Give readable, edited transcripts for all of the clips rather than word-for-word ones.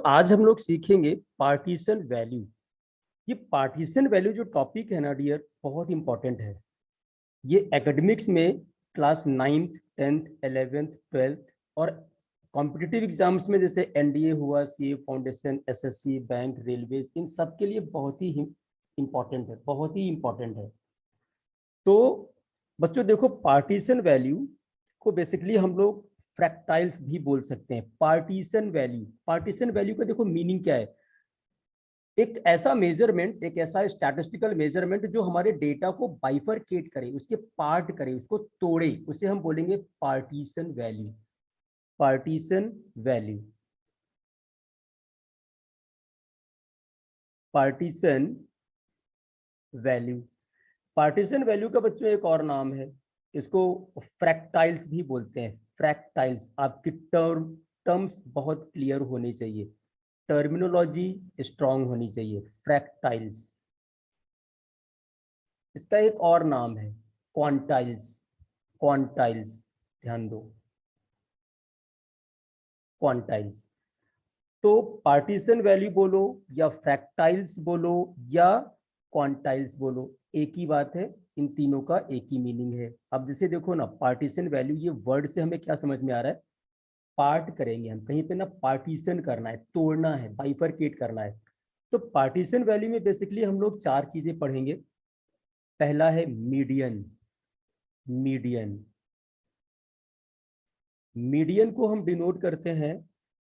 आज हम लोग सीखेंगे पार्टीशन वैल्यू। ये पार्टीशन वैल्यू जो टॉपिक है ना डियर, बहुत इंपॉर्टेंट है। ये एकेडमिक्स में class 9th 10th 11th 12th और कॉम्पिटिटिव एग्जाम्स में जैसे एनडीए हुआ, CA foundation, SSC, bank, railway, इन सब के लिए बहुत ही इंपॉर्टेंट है, बहुत ही इंपॉर्टेंट है। तो बच्चों देखो, पार्टीशन वैल्यू को बेसिकली हम लोग फ्रैक्टाइल्स भी बोल सकते हैं। पार्टीशन वैल्यू का देखो मीनिंग क्या है। एक ऐसा मेजरमेंट, एक ऐसा स्टैटिस्टिकल मेजरमेंट जो हमारे डेटा को बाइफरकेट करे, उसके पार्ट करे, उसको तोड़े, उसे हम बोलेंगे partition value. Partition value, partition value. Partition value का बच्चों एक और नाम है, इसको फ्रैक्टाइल्स भी बोलते हैं। फ्रैक्टाइल्स, आपकी टर्म्स बहुत क्लियर होनी चाहिए, टर्मिनोलॉजी स्ट्रांग होनी चाहिए। फ्रैक्टाइल्स, इसका एक और नाम है क्वांटाइल्स। क्वांटाइल्स, ध्यान दो, क्वांटाइल्स। तो पार्टीशन वैल्यू बोलो या फ्रैक्टाइल्स बोलो या क्वांटाइल्स बोलो, एक ही बात है, इन तीनों का एक ही मीनिंग है। अब जैसे देखो ना, पार्टीशन वैल्यू, ये वर्ड से हमें क्या समझ में आ रहा है, पार्ट करेंगे हम कहीं पे ना, पार्टीशन करना है, तोड़ना है, बाइफरकेट करना है। तो पार्टीशन वैल्यू में बेसिकली हम लोग चार चीजें पढ़ेंगे। पहला है मीडियन। मीडियन, मीडियन को हम डिनोट करते हैं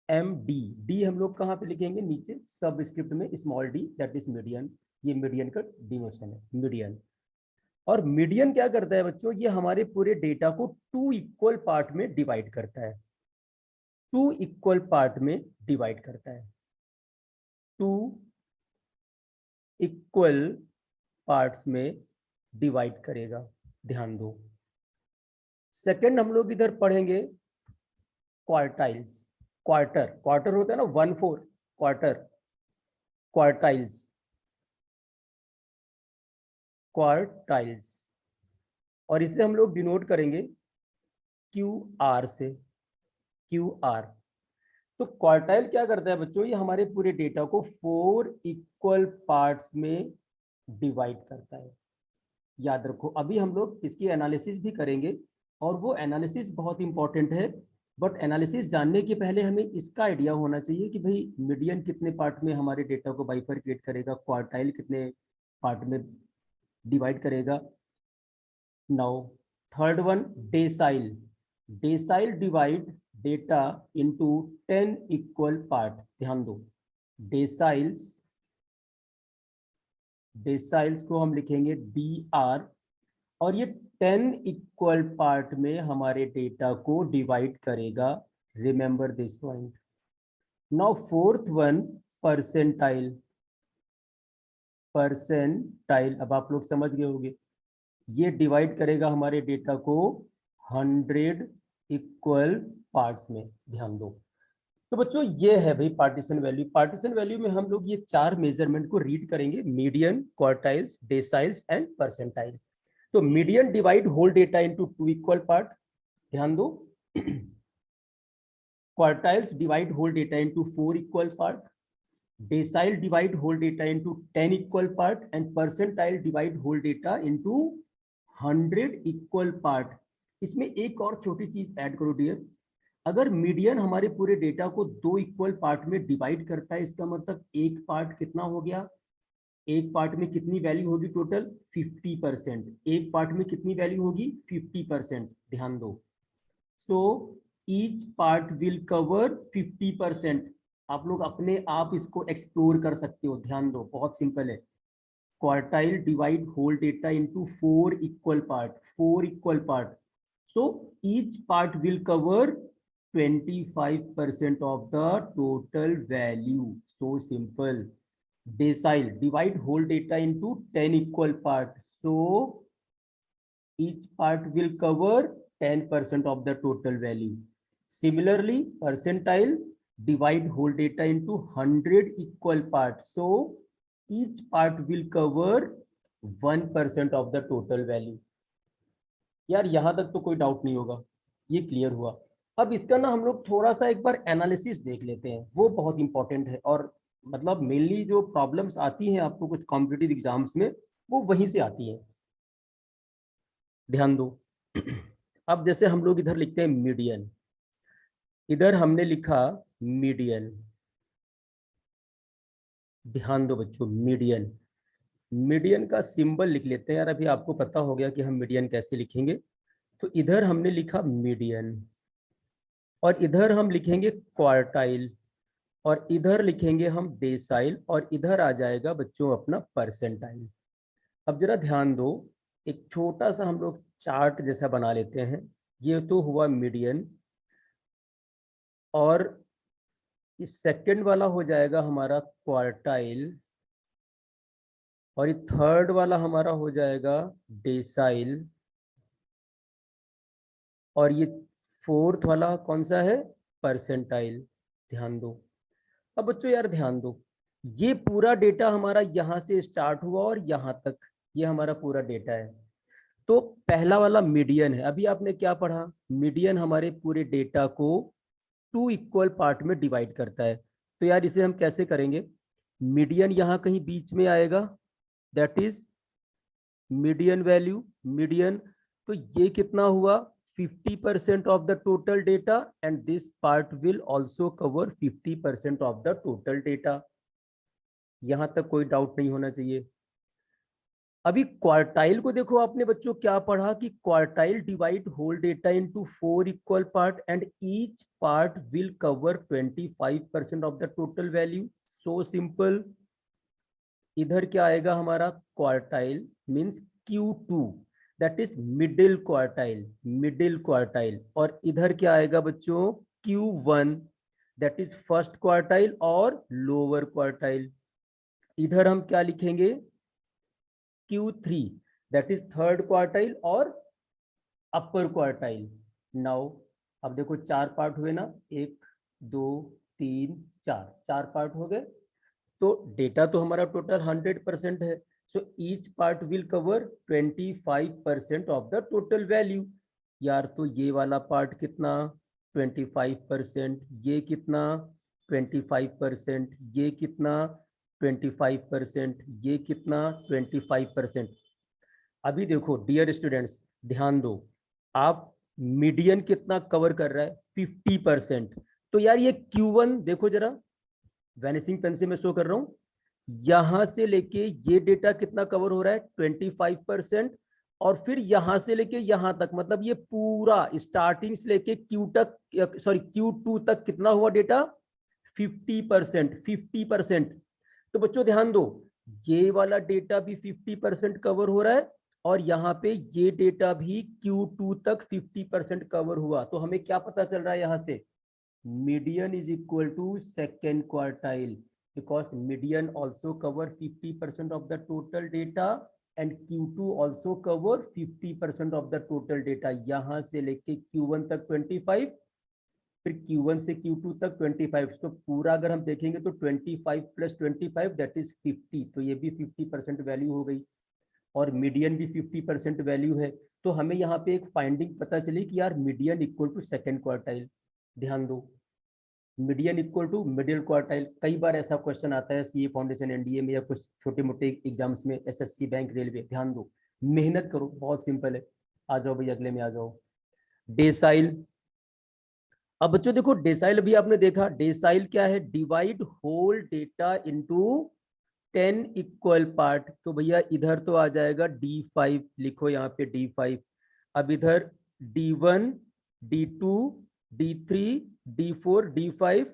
एम डी। डी हम लोग कहाँ पे लिखेंगे, नीचे सब स्क्रिप्ट में small D, that is median. ये मीडियन का डिनोशन है, मीडियन। और मीडियन क्या करता है बच्चों, ये हमारे पूरे डेटा को टू इक्वल पार्ट में डिवाइड करता है। टू इक्वल पार्ट में डिवाइड करता है, टू इक्वल पार्ट्स में डिवाइड करेगा, ध्यान दो। सेकंड हम लोग इधर पढ़ेंगे क्वार्टाइल्स। क्वार्टर, क्वार्टर होता है ना 1/4, क्वार्टर, क्वार्टाइल्स, क्वार्टाइल्स। और इसे हम लोग डिनोट करेंगे क्यू आर से, क्यू आर। तो क्वार्टाइल क्या करता है बच्चों, ये हमारे पूरे डेटा को 4 इक्वल पार्ट्स में डिवाइड करता है। याद रखो, अभी हम लोग इसकी एनालिसिस भी करेंगे और वो एनालिसिस बहुत इंपॉर्टेंट है। बट एनालिसिस जानने के पहले हमें इसका आइडिया होना चाहिए कि भाई मीडियन कितने पार्ट में हमारे डेटा को बाइफरकेट करेगा, क्वार्टाइल कितने पार्ट में डिवाइड करेगा। Now third one, decyl. Decyl divide data into 10 equal part, ध्यान दो। डेसाइल्स, डेसाइल्स को हम लिखेंगे डी आर, और ये 10 इक्वल पार्ट में हमारे डेटा को डिवाइड करेगा। Remember this point. Now fourth one, percentile. Percentile, अब आप लोग समझ गए होंगे, ये डिवाइड करेगा हमारे डेटा को 100 इक्वल पार्ट्स में, ध्यान दो। तो बच्चों ये है भाई पार्टीशन वैल्यू। पार्टीशन वैल्यू में हम लोग ये चार मेजरमेंट को रीड करेंगे, median, quartiles, deciles and percentile. तो median divide whole data into 2 equal part, ध्यान दो। Quartiles divide whole data into 4 equal part. Decile divide whole data into 10 equal part and percentile divide whole data into 100 equal part. इसमें एक और छोटी चीज add करो dear, अगर median हमारे पूरे डेटा को 2 इक्वल पार्ट में डिवाइड करता है, इसका मतलब एक पार्ट कितना हो गया, एक पार्ट में कितनी वैल्यू होगी टोटल, 50%। एक पार्ट में कितनी वैल्यू होगी, 50%, ध्यान दो। सो ईच पार्ट विल कवर 50%। आप लोग अपने आप इसको एक्सप्लोर कर सकते हो, ध्यान दो, बहुत सिंपल है। Quartile divide whole data into 4 equal part, 4 equal part, so each part will cover 25% of the total value. So simple. Decile divide whole data into 10 equal parts, so each part will cover 10% of the total value. Similarly, percentile divide whole data into 100 equal parts, so each part will cover 1% of the total value. यार यहां तक तो कोई doubt नहीं होगा, ये clear हुआ। अब इसका ना हम लोग थोड़ा सा एक बार एनालिसिस देख लेते हैं, वो बहुत इंपॉर्टेंट है। और मतलब मेनली जो प्रॉब्लम्स आती हैं आपको कुछ कॉम्पिटिटिव एग्जाम्स में, वो वहीं से आती हैं। ध्यान दो। अब जैसे हम लोग इधर लिखते हैं मीडियन, इधर हमने लिखा मीडियन। ध्यान दो बच्चों, मीडियन, मीडियन का सिंबल लिख लेते हैं यार। अभी आपको पता हो गया कि हम मीडियन कैसे लिखेंगे। तो इधर हमने लिखा मीडियन, और इधर हम लिखेंगे क्वार्टाइल, और इधर लिखेंगे हम डेसाइल, और इधर आ जाएगा बच्चों अपना परसेंटाइल। अब जरा ध्यान दो, एक छोटा सा हम लोग चार्ट जैसा बना लेते हैं। ये तो हुआ मीडियन, और इस सेकंड वाला हो जाएगा हमारा क्वार्टाइल, और ये थर्ड वाला हमारा हो जाएगा डेसाइल, और ये फोर्थ वाला कौन सा है, परसेंटाइल। ध्यान दो। अब बच्चों यार ध्यान दो, ये पूरा डेटा हमारा यहाँ से स्टार्ट हुआ और यहाँ तक, ये हमारा पूरा डेटा है। तो पहला वाला मीडियन है। अभी आपने क्या पढ़ा, मीडियन हमारे पूरे डेटा को 2 इक्वल पार्ट में डिवाइड करता है। तो यार इसे हम कैसे करेंगे, मीडियन यहाँ कहीं बीच में आएगा, that is median value, median. तो ये कितना हुआ, 50% of the total data, and this part will also cover 50% of the total data. यहां तक कोई डाउट नहीं होना चाहिए। अभी क्वार्टाइल को देखो, आपने बच्चों क्या पढ़ा कि quartile divide whole data into 4 equal part, and each part will cover 25% of the total value. So simple. इधर क्या आएगा हमारा, quartile means Q2, that is middle quartile, middle quartile. और इधर क्या आएगा बच्चों, Q1, that is first quartile और लोअर क्वार्टाइल। इधर हम क्या लिखेंगे, Q3, that is third quartile और अपर क्वार्टाइल। नाउ अब देखो 4 पार्ट हुए ना, 1 2 3 4, 4 पार्ट हो गए। तो डेटा तो हमारा टोटल 100% है। सो each part will cover 25% of the total value. यार तो ये वाला पार्ट कितना, 25%, ये कितना 25%, ये कितना 25%, ये कितना 25%। अभी देखो डियर स्टूडेंट्स, ध्यान दो, आप मीडियन कितना कवर कर रहा है, 50%। तो यार ये Q1 देखो जरा, वैनिसिंग पेन से मैं शो कर रहा हूं, यहां से लेके ये डेटा कितना कवर हो रहा है, 25%। और फिर यहां से लेके यहां तक, मतलब ये पूरा स्टार्टिंग से लेके Q तक, सॉरी Q2 तक कितना हुआ डेटा, 50%, 50%। तो बच्चों ध्यान दो, ये वाला डेटा भी 50% कवर हो रहा है, और यहाँ पे ये डेटा भी Q2 तक 50% कवर हुआ। तो हमें क्या पता चल रहा है यहाँ से, median is equal to second quartile, because median also cover 50% of the total data, and Q2 also cover 50% of the total data। यहां से लेके Q1 तक 25, फिर Q1 से Q2 तक 25। तो पूरा अगर हम देखेंगे तो 25 + 25 दैट इज 50। तो ये भी 50% वैल्यू हो गई, और मीडियन भी 50% वैल्यू है। तो हमें यहाँ पे एक फाइंडिंग पता चली कि यार median equal to second quartile. ध्यान दो, median equal to middle quartile. कई बार ऐसा क्वेश्चन आता है सीए फाउंडेशन, एनडीए में, या कुछ छोटे मोटे एग्जाम्स में, एसएससी बैंक, रेलवे। ध्यान दो, मेहनत करो, बहुत सिंपल है। आ जाओ भाई, अगले में आ जाओ, डेसाइल। अब बच्चों देखो, डेसाइल भी आपने देखा, डेसाइल क्या है, divide whole data into 10 equal part. तो भैया इधर तो आ जाएगा D5, लिखो यहाँ पे D5। अब इधर D1, D2, D3, D4, D5,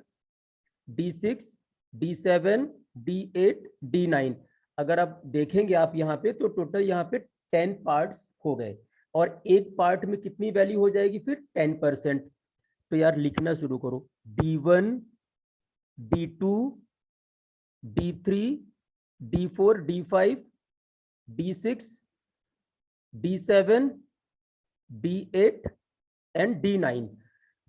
D6, D7, D8, D9। अगर आप देखेंगे आप यहाँ पे, तो टोटल यहाँ पे 10 पार्ट्स हो गए, और एक पार्ट में कितनी वैल्यू हो जाएगी फिर, 10%। तो यार लिखना शुरू करो, D1, D2, D3, D4, D5, D6, D7, D8 and D9।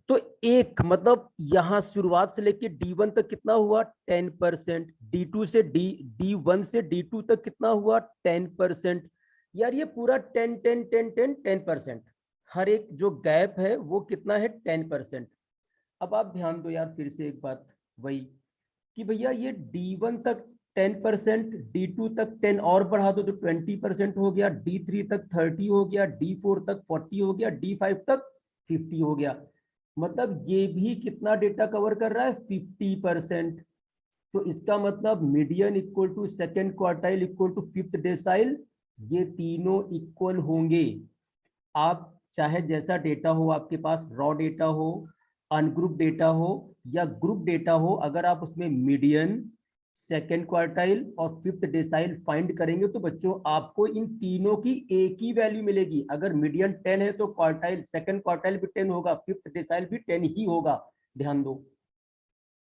तो एक मतलब यहां शुरुआत से लेके D1 तक कितना हुआ, 10%। D2 से D1 से D2 तक कितना हुआ, 10%। यार ये पूरा 10 10 10 10 10%। हर एक जो गैप है वो कितना है 10%। अब आप ध्यान दो यार फिर से एक बात वही कि भैया ये D1 तक 10%, D2 तक 10 और बढ़ा दो तो 20% हो गया, D3 तक 30 हो गया, D4 तक 40 हो गया, D5 तक 50 हो गया। मतलब ये भी कितना डेटा कवर कर रहा है 50%। तो इसका मतलब median equal to second quartile equal to fifth decile, ये तीनों इक्वल होंगे। आप चाहे जैसा डेटा हो आपके पास, रॉ डेटा हो, अनग्रुप डेटा हो या ग्रुप डेटा हो, अगर आप उसमें मीडियन, सेकेंड क्वार्टाइल और फिफ्थ डेसाइल फाइंड करेंगे तो बच्चों आपको इन तीनों की एक ही वैल्यू मिलेगी। अगर मीडियन 10 है तो क्वार्टाइल, सेकेंड क्वार्टाइल भी 10 होगा, फिफ्थ डेसाइल भी 10 ही होगा। ध्यान दो।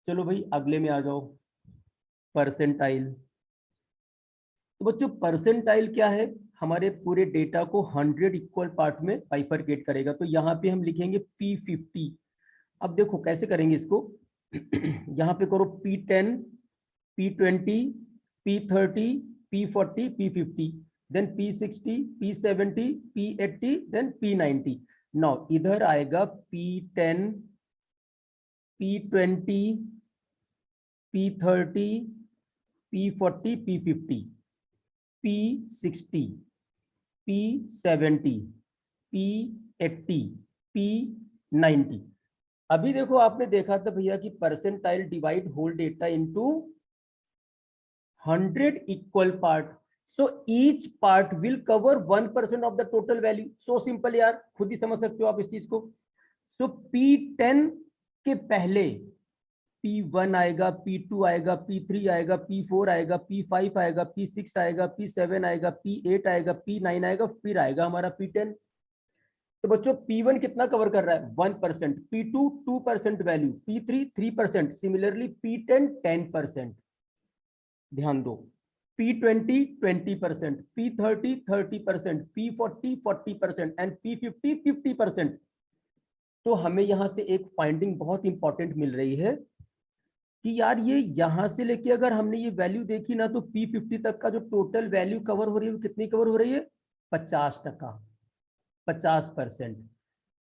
चलो भाई अगले में आ जाओ, परसेंटाइल। तो बच्चों परसेंटाइल क्या है, हमारे पूरे डेटा को 100 इक्वल पार्ट में बाइफरकेट करेगा। तो यहाँ पे हम लिखेंगे P50। अब देखो कैसे करेंगे इसको। यहाँ पे करो P10, P20, P30, P40, P50, then P60, P70, P80, then P90। Now इधर आएगा P10, P20, P30, P40, P50, P60, P70, P80, P90। अभी देखो आपने देखा था भैया कि percentile divide whole data into 100 equal part, so each part will cover 1% of the total value. So simple यार, खुद ही समझ सकते हो आप इस चीज को। सो P10 के पहले P1 आएगा, P2 आएगा, P3 आएगा, P4 आएगा, P5 आएगा, P6 आएगा, P7 आएगा, P8 आएगा, P9 आएगा, फिर आएगा हमारा P10। तो बच्चों P1 कितना कवर कर रहा है 1%, P2 2% value, P3 3%, similarly P10 10%। ध्यान दो, P20 20%, P30 30%, P40 40% and P50 50%। तो हमें यहां से एक फाइंडिंग बहुत इंपॉर्टेंट मिल रही है कि यार ये यहां से लेके अगर हमने ये वैल्यू देखी ना तो P50 तक का जो टोटल वैल्यू कवर हो रही है वो कितनी कवर हो रही है 50%, 50%।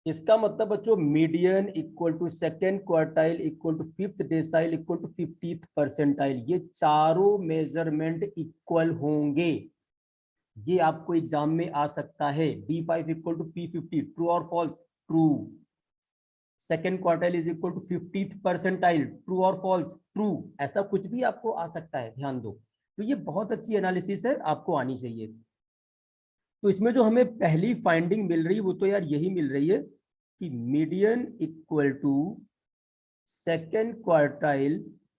इसका मतलब बच्चों median equal to second quartile equal to fifth decile equal to 50th percentile, ये चारों मेजरमेंट इक्वल होंगे। ये आपको एग्जाम में आ सकता है। D5 equal to P50, true और false? True. Second quartile is equal to 50th percentile, true और फॉल्स? ट्रू। ऐसा कुछ भी आपको आ सकता है, ध्यान दो। तो ये बहुत अच्छी एनालिसिस है, आपको आनी चाहिए। तो इसमें जो हमें पहली फाइंडिंग मिल रही है वो तो यार यही मिल रही है कि median equal to second quartile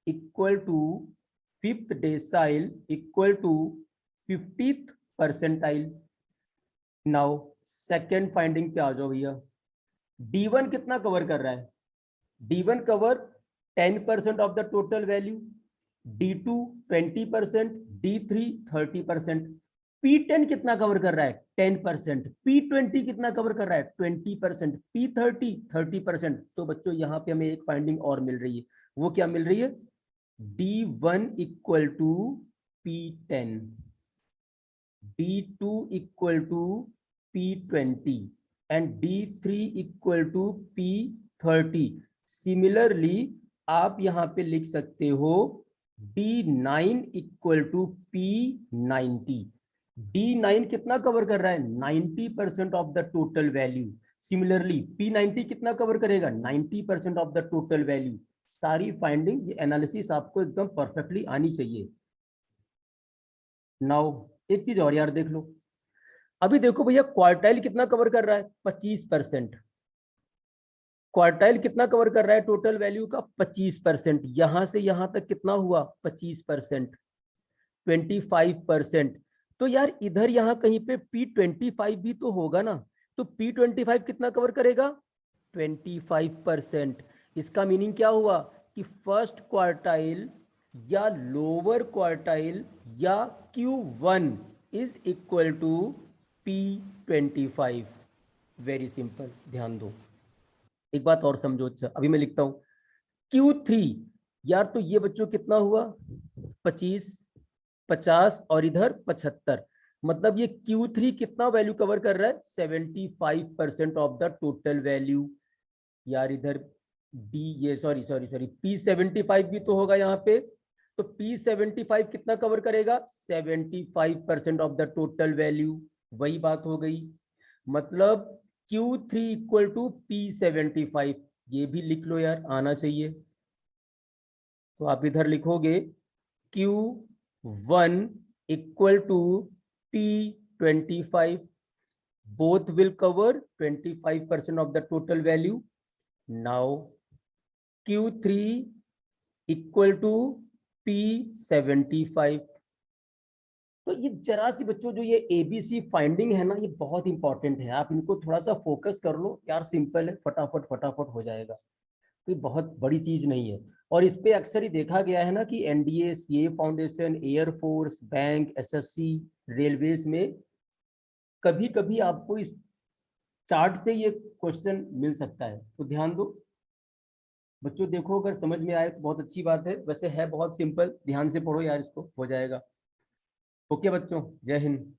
equal to fifth decile equal to 50th percentile. Now second finding पे आ जाओ भैया। D1 कितना कवर कर रहा है? D1 cover 10% of the total value, D2 20%, D3 30%। P10 कितना कवर कर रहा है 10%, P20 कितना कवर कर रहा है 20%, P30 30%। तो बच्चों यहाँ पे हमें एक फाइंडिंग और मिल रही है, वो क्या मिल रही है? D1 equal to P10, D2 equal to P20 and D3 equal to P30। Similarly आप यहां पे लिख सकते हो D9 equal to P90। D9 कितना कवर कर रहा है 90% of the total value. Similarly P90 कितना कवर करेगा 90% ऑफ द टोटल वैल्यू। सारी फाइंडिंग, ये एनालिसिस आपको एकदम परफेक्टली आनी चाहिए। नाउ एक चीज और यार देख लो। अभी देखो भैया क्वार्टाइल कितना कवर कर रहा है 25%। क्वार्टाइल कितना कवर कर रहा है टोटल वैल्यू का 25%। यहां से यहां तक कितना हुआ 25%, 25%। तो यार इधर यहां कहीं पे P25 भी तो होगा ना। तो P25 कितना कवर करेगा 25%। इसका मीनिंग क्या हुआ कि फर्स्ट क्वार्टाइल या लोअर क्वार्टाइल या Q1 is equal to P25। Very simple, ध्यान दो। एक बात और समझो, अच्छा अभी मैं लिखता हूं Q3। यार तो ये बच्चों कितना हुआ 25, 50 और इधर 75। मतलब ये Q3 कितना वैल्यू कवर कर रहा है, 75% ऑफ द टोटल वैल्यू। यार इधर डी, ये सॉरी सॉरी सॉरी, P75 भी तो होगा यहाँ पे, तो P75 कितना कवर करेगा, 75% ऑफ द टोटल वैल्यू। वही बात हो गई, मतलब Q3 इक्वल टू P75। ये भी लिख लो यार, आना चाहिए। तो आप इधर लिखोगे Q1 equal to P25, both will cover 25% of the total value. Now Q3 equal to P75। तो ये जरा सी बच्चों जो ये एबीसी फाइंडिंग है ना, ये बहुत इंपॉर्टेंट है, आप इनको थोड़ा सा फोकस कर लो यार, सिंपल है, फटाफट फटाफट हो जाएगा, कोई बहुत बड़ी चीज नहीं है। और इस पे अक्सर ही देखा गया है ना कि NDA, CA foundation, air force, bank, SSC, railways में कभी कभी आपको इस चार्ट से ये क्वेश्चन मिल सकता है, तो ध्यान दो बच्चों। देखो अगर समझ में आए तो बहुत अच्छी बात है, वैसे है बहुत सिंपल, ध्यान से पढ़ो यार, इसको हो जाएगा। ओके बच्चों, जय हिंद।